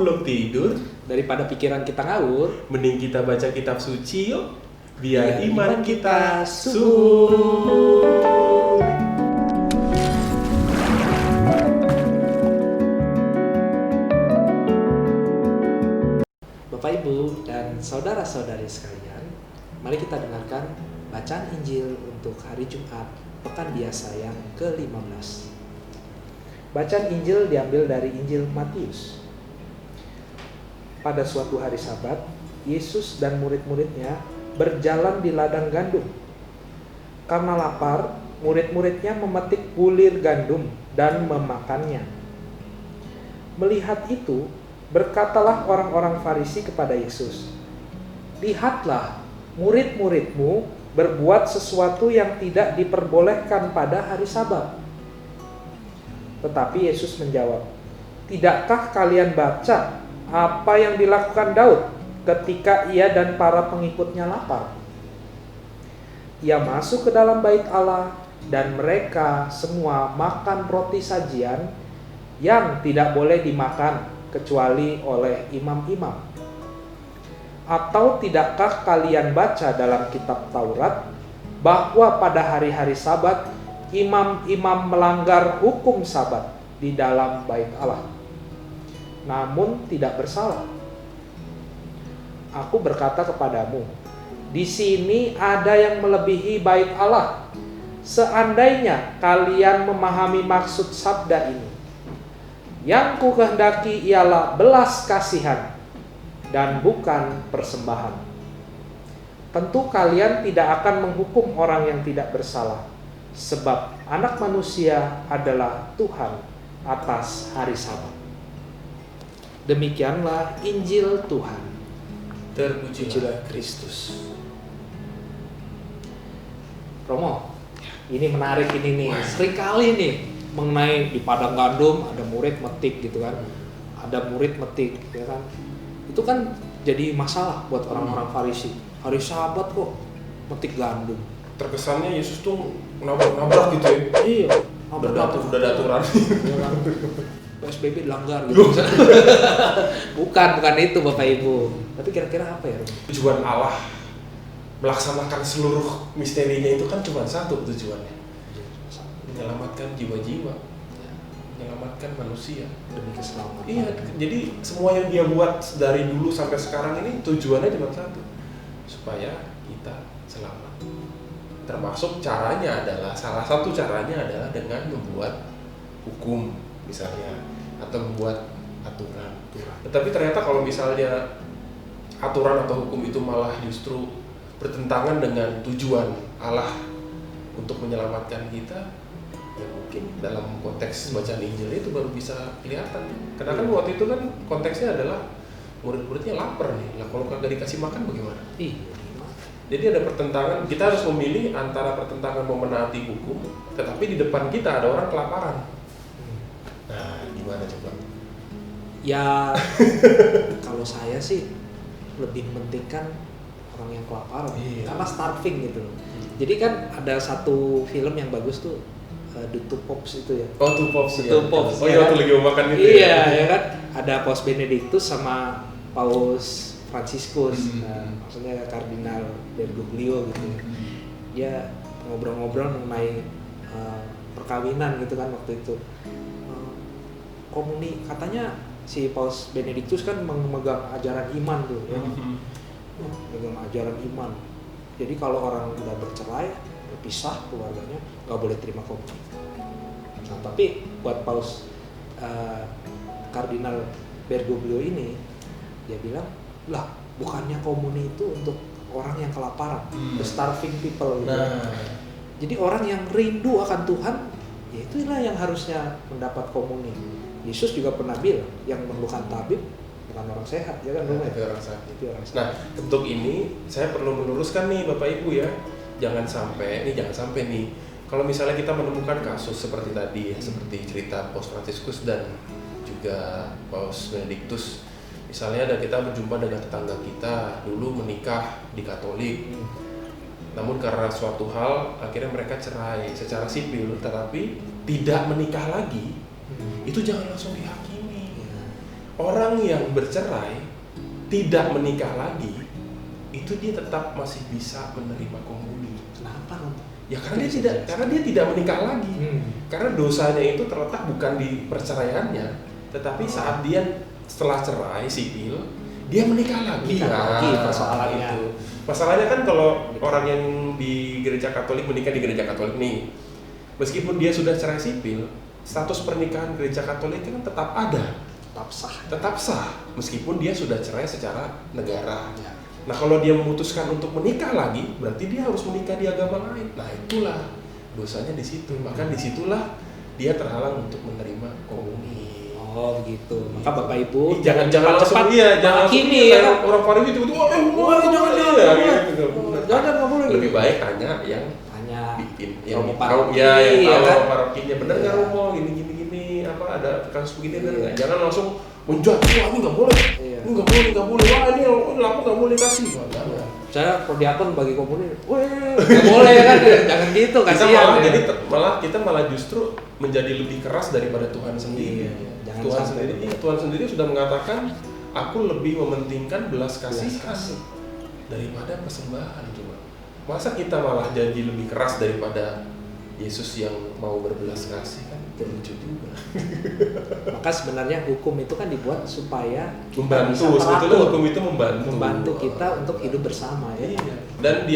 belum tidur? Daripada pikiran kita ngawur, Mending kita baca kitab suci yuk, biar Biar iman iman kita kita subur. Bapak Ibu dan saudara-saudari sekalian, mari kita dengarkan bacaan Injil untuk hari Jumat, pekan biasa yang ke-15. Bacaan Injil diambil dari Injil Matius. Pada suatu hari Sabat, Yesus dan murid-muridnya berjalan di ladang gandum. Karena lapar, murid-muridnya memetik bulir gandum dan memakannya. Melihat itu, berkatalah orang-orang Farisi kepada Yesus, "Lihatlah, murid-muridmu berbuat sesuatu yang tidak diperbolehkan pada hari Sabat." Tetapi Yesus menjawab, "Tidakkah kalian baca apa yang dilakukan Daud ketika ia dan para pengikutnya lapar? Ia masuk ke dalam bait Allah dan mereka semua makan roti sajian yang tidak boleh dimakan kecuali oleh imam-imam. Atau tidakkah kalian baca dalam kitab Taurat bahwa pada hari-hari Sabat imam-imam melanggar hukum Sabat di dalam bait Allah, namun tidak bersalah? Aku berkata kepadamu, di sini ada yang melebihi bait Allah. Seandainya kalian memahami maksud sabda ini, yang ku kehendaki ialah belas kasihan dan bukan persembahan. Tentu kalian tidak akan menghukum orang yang tidak bersalah, sebab Anak Manusia adalah Tuhan atas hari Sabat." Demikianlah Injil Tuhan. Terpujilah Kristus. Romo, ini menarik ini nih. Seringkali nih mengenai di padang gandum ada murid metik gitu kan. Ada murid metik ya kan. Itu kan jadi masalah buat orang-orang Farisi. Hari Sabat kok metik gandum. Terkesannya Yesus tuh nabrak gitu ya. Iya, Udah ada aturan. PSBB dilanggar gitu. bukan itu Bapak Ibu. Tapi kira-kira apa ya? Tujuan Allah melaksanakan seluruh misterinya itu kan cuma satu tujuannya. Menyelamatkan jiwa-jiwa. Menyelamatkan manusia Demi keselamatan. Iya, jadi semua yang dia buat dari dulu sampai sekarang ini tujuannya cuma satu, supaya kita selamat. Termasuk caranya adalah, salah satu caranya adalah dengan membuat hukum misalnya, atau membuat aturan. Tetapi ternyata kalau misalnya aturan atau hukum itu malah justru bertentangan dengan tujuan Allah untuk menyelamatkan kita, ya mungkin dalam konteks bacaan Injil itu baru bisa kelihatan. Karena kan waktu itu kan konteksnya adalah murid-muridnya lapar nih. Lah kalau kagak dikasih makan bagaimana? Jadi ada pertentangan. Kita harus memilih antara pertentangan mau menaati hukum, tetapi di depan kita ada orang kelaparan. Nah, gimana coba? Ya, kalau saya sih lebih mementingkan orang yang kelaparan, karena starving gitu loh. Jadi kan ada satu film yang bagus tuh, The Two Popes itu ya. Oh, Two Popes ya. Oh Ya iya, kan? waktu lagi mau makan itu Iya, ya kan? Ada Paus Benedictus sama Paus Franciscus. Nah, maksudnya Kardinal Bergoglio gitu. Dia ngobrol-ngobrol mengenai perkawinan gitu kan waktu itu. Komuni, katanya si Paus Benedictus kan memegang ajaran iman tuh ya. Memegang ajaran iman. Jadi kalau orang udah bercerai, berpisah keluarganya, nggak boleh terima komuni. Nah, tapi buat Paus Kardinal Bergoglio ini, dia bilang, lah bukannya komuni itu untuk orang yang kelaparan, the starving people gitu. Jadi orang yang rindu akan Tuhan, ya itulah yang harusnya mendapat komuni. Yesus juga pernah bilang, yang memerlukan tabib bukan orang sehat, ya kan? Tapi orang sakit. Nah, untuk ini saya perlu meluruskan nih Bapak Ibu ya, jangan sampai nih, kalau misalnya kita menemukan kasus seperti tadi, seperti cerita Paus Franciscus dan juga Paus Benedictus, misalnya ada kita berjumpa dengan tetangga kita dulu menikah di Katolik, namun karena suatu hal akhirnya mereka cerai secara sipil, tetapi tidak menikah lagi. Itu jangan langsung dihakimi. orang yang bercerai tidak menikah lagi, itu dia tetap masih bisa menerima komuni. Kenapa, Rom? Ya karena dia tidak menikah lagi. Karena dosanya itu terletak bukan di perceraiannya, tetapi saat dia setelah cerai sipil, dia menikah lagi. Persoalannya. Itu. Masalahnya kan kalau orang yang di gereja Katolik menikah di gereja Katolik nih, meskipun dia sudah cerai sipil, status pernikahan gereja Katolik kan tetap ada. Tetap sah, meskipun dia sudah cerai secara negara. Ya. Nah kalau dia memutuskan untuk menikah lagi, berarti dia harus menikah di agama lain. Nah itulah dosanya di situ. Maka disitulah dia terhalang untuk menerima komuni. Oh begitu. Maka Bapak Ibu jangan langsung jangan kini ya. Orang Farisi itu jangan boleh. Lebih baik tanya yang bikin yang tahu kan? parokinya benar nggak Romo gini apa ada kasus begini benar nggak? Jangan langsung menjudge, wah ini nggak boleh, ini nggak boleh, wah ini aku nggak boleh kasih. Saya prodiakon bagi komuni, nggak boleh kan? Jangan gitu, kasihan. Kita malah justru menjadi lebih keras daripada Tuhan sendiri. Tuhan sendiri sudah mengatakan, aku lebih mementingkan belas kasihan daripada persembahan. Coba, masa kita malah jadi lebih keras daripada Yesus yang mau berbelas kasih? Kan lucu juga. Maka sebenarnya hukum itu kan dibuat supaya membantu, sebetulnya hukum itu membantu kita untuk hidup bersama ya. Iya. Dan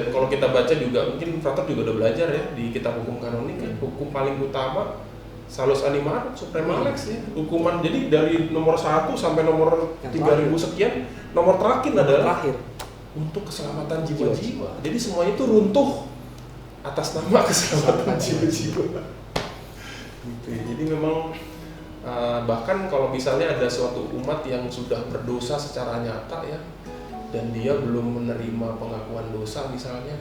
kalau kita baca juga, mungkin Frater juga udah belajar ya di kitab hukum kanonik kan, hukum paling utama salus animarum suprema lex ya. Hukuman jadi dari nomor 1 sampai nomor 3000 sekian, nomor terakhir adalah untuk keselamatan jiwa-jiwa. Jadi semua itu runtuh atas nama keselamatan jiwa-jiwa. Gitu ya. Jadi memang bahkan kalau misalnya ada suatu umat yang sudah berdosa secara nyata ya, dan dia belum menerima pengakuan dosa misalnya,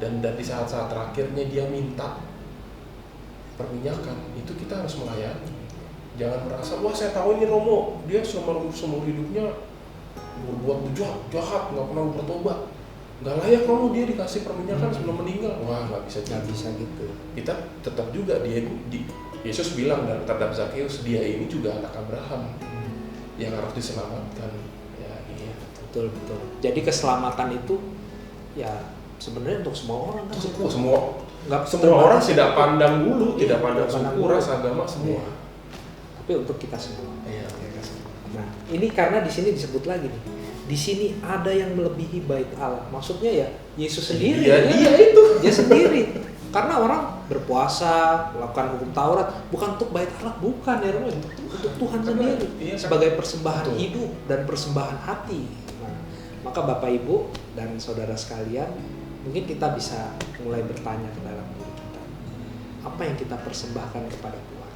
dan di saat-saat terakhirnya dia minta perminyakan, itu kita harus melayani. Jangan merasa, wah saya tahu ini Romo, dia seumur hidupnya berbuat jahat, nggak pernah bertobat, nggak layak Romo dia dikasih perminyakan sebelum meninggal. Wah nggak bisa gitu. Kita tetap juga Yesus bilang terhadap Zakheus, dia ini juga anak Abraham yang harus diselamatkan. Ya iya. Betul. Jadi keselamatan itu ya sebenarnya untuk semua orang kan. Semua orang tidak pandang bulu, tidak pandang suku, ras, agama, semua. Iya. Tapi untuk kita semua. Iya. Nah, ini karena di sini disebut lagi nih. Di sini ada yang melebihi bait Allah. Maksudnya ya Yesus sendiri. Dia sendiri. Karena orang berpuasa, melakukan hukum Taurat bukan untuk bait Allah, bukan ya, untuk Tuhan sendiri. Sebagai persembahan hidup dan persembahan hati. Nah, maka Bapak Ibu dan saudara sekalian, mungkin kita bisa mulai bertanya ke dalam diri kita. Apa yang kita persembahkan kepada Tuhan?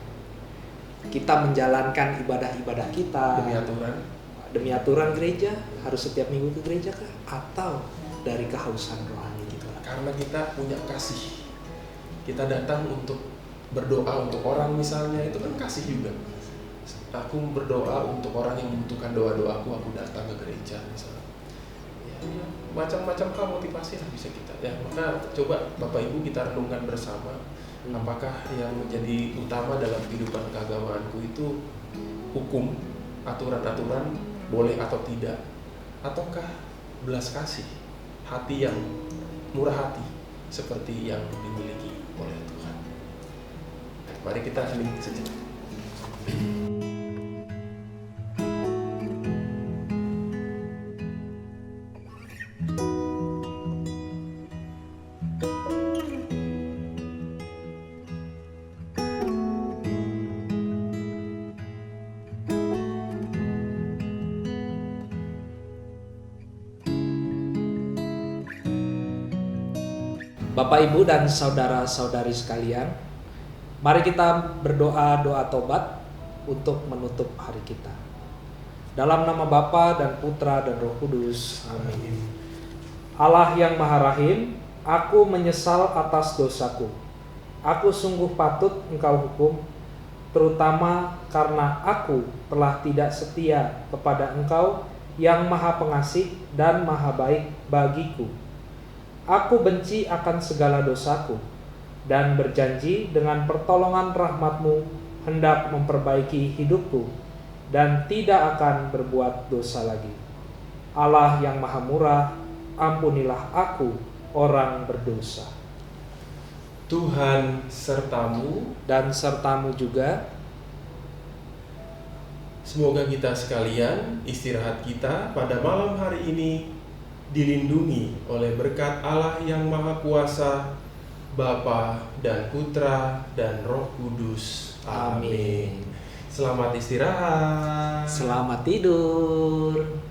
Kita menjalankan ibadah-ibadah kita demi aturan gereja, harus setiap minggu ke gereja kah? Atau dari kehausan rohani kita? Karena kita punya kasih. Kita datang untuk berdoa untuk orang misalnya, itu kan kasih juga. Aku berdoa untuk orang yang membutuhkan doa-doaku, aku datang ke gereja misalnya. Ya, macam-macam motivasi lah bisa kita. Ya, maka coba Bapak Ibu kita renungkan bersama, apakah yang menjadi utama dalam kehidupan keagamaanku itu hukum, aturan-aturan boleh atau tidak, ataukah belas kasih, hati yang murah hati seperti yang dimiliki oleh Tuhan. Mari kita hening sejenak. Bapak Ibu dan saudara-saudari sekalian, mari kita berdoa doa tobat untuk menutup hari kita. Dalam nama Bapa dan Putra dan Roh Kudus. Amin. Allah yang Maha Rahim, aku menyesal atas dosaku. Aku sungguh patut Engkau hukum, terutama karena aku telah tidak setia kepada Engkau yang Maha Pengasih dan Maha Baik bagiku. Aku benci akan segala dosaku dan berjanji dengan pertolongan rahmat-Mu hendak memperbaiki hidupku dan tidak akan berbuat dosa lagi. Allah yang Maha Murah, ampunilah aku, orang berdosa. Tuhan sertamu. Dan sertamu juga. Semoga kita sekalian, istirahat kita pada malam hari ini dilindungi oleh berkat Allah yang Maha Kuasa, Bapa dan Putra dan Roh Kudus. Amin. Selamat istirahat. Selamat tidur.